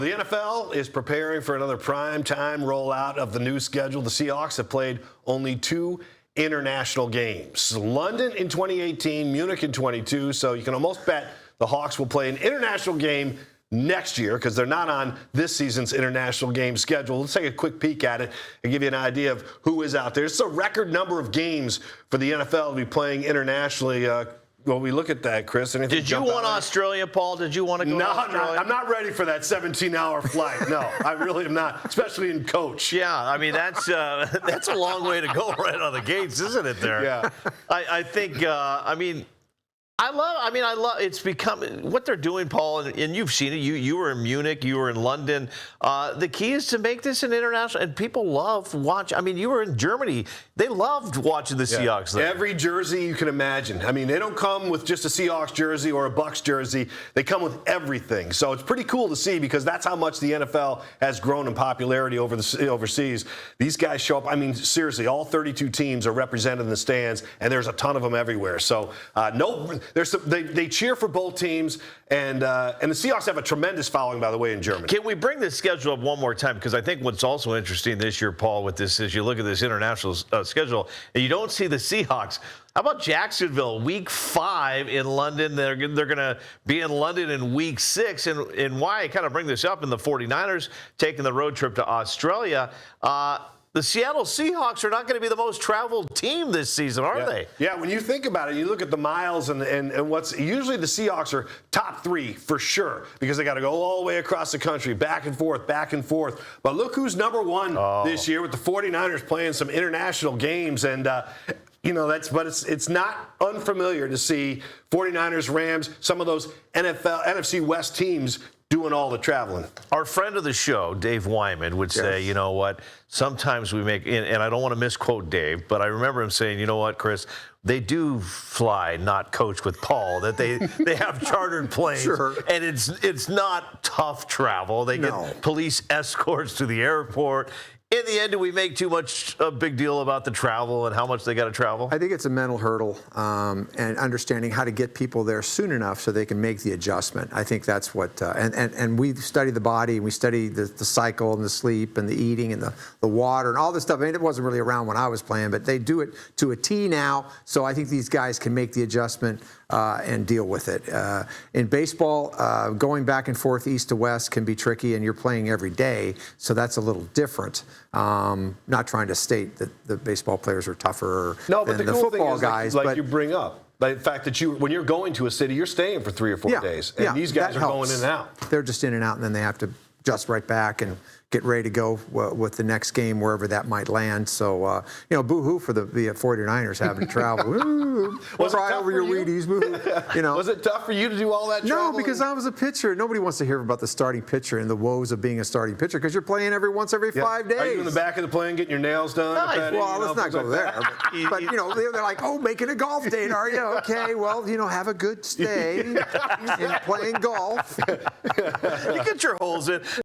The NFL is preparing for another prime-time rollout of the new schedule. The Seahawks have played only 2 international games. London in 2018, Munich in 22, so you can almost bet the Hawks will play an international game next year because they're not on this season's international game schedule. Let's take a quick peek at it and give you an idea of who is out there. It's a record number of games for the NFL to be playing internationally. Well, we look at that, Chris. Did you want Australia, Paul? Did you want to go to Australia? I'm not ready for that 17-hour flight. No, I really am not, especially in coach. Yeah, I mean, that's a long way to go right on the gates, isn't it there? Yeah. I think, I love, it's become, what they're doing, Paul, and you've seen it. You were in Munich, you were in London. The key is to make this an international, and people love watch. I mean, you were in Germany. They loved watching the Seahawks there. Every jersey you can imagine. I mean, they don't come with just a Seahawks jersey or a Bucs jersey. They come with everything. So it's pretty cool to see because that's how much the NFL has grown in popularity overseas. These guys show up. I mean, seriously, all 32 teams are represented in the stands, and there's a ton of them everywhere. So they cheer for both teams, and the Seahawks have a tremendous following, by the way, in Germany. Can we bring this schedule up one more time? Because I think what's also interesting this year, Paul, with this is you look at this international schedule, and you don't see the Seahawks. How about Jacksonville, week 5 in London? They're going to be in London in week 6. And why I kind of bring this up in the 49ers taking the road trip to Australia, the Seattle Seahawks are not going to be the most traveled team this season, are they? Yeah, when you think about it, you look at the miles and what's usually the Seahawks are top 3 for sure because they got to go all the way across the country, back and forth, back and forth. But look who's number 1 this year with the 49ers playing some international games. And, it's not unfamiliar to see 49ers, Rams, some of those NFC West teams doing all the traveling. Our friend of the show, Dave Wyman, would say, you know what, sometimes we make, and I don't want to misquote Dave, but I remember him saying, you know what, Chris, they do fly, not coach with Paul, that they have chartered planes. Sure. And it's not tough travel. They get police escorts to the airport. In the end, do we make too much a big deal about the travel and how much they got to travel? I think it's a mental hurdle and understanding how to get people there soon enough so they can make the adjustment. I think that's what, and we study the body, and we study the cycle and the sleep and the eating and the water and all this stuff. I mean, it wasn't really around when I was playing, but they do it to a T now. So I think these guys can make the adjustment and deal with it. In baseball, going back and forth east to west can be tricky, and you're playing every day, so that's a little different. Not trying to state that the baseball players are tougher than the cool football thing is, guys. Like but you bring up, like the fact that when you're going to a city, you're staying for 3 or 4 days, and these guys are going in and out. They're just in and out, and then they have to adjust right back and get ready to go with the next game, wherever that might land. So, boo-hoo for the 49ers having to travel. Cry over your Wheaties, boo-hoo. Was it tough for you to do all that travel? No, because I was a pitcher. Nobody wants to hear about the starting pitcher and the woes of being a starting pitcher because you're playing every 5 days. Are you in the back of the plane getting your nails done? Nice. Well, let's not go there. But they're like, oh, making a golf date, are you? Okay, well, have a good stay in playing golf. You get your holes in.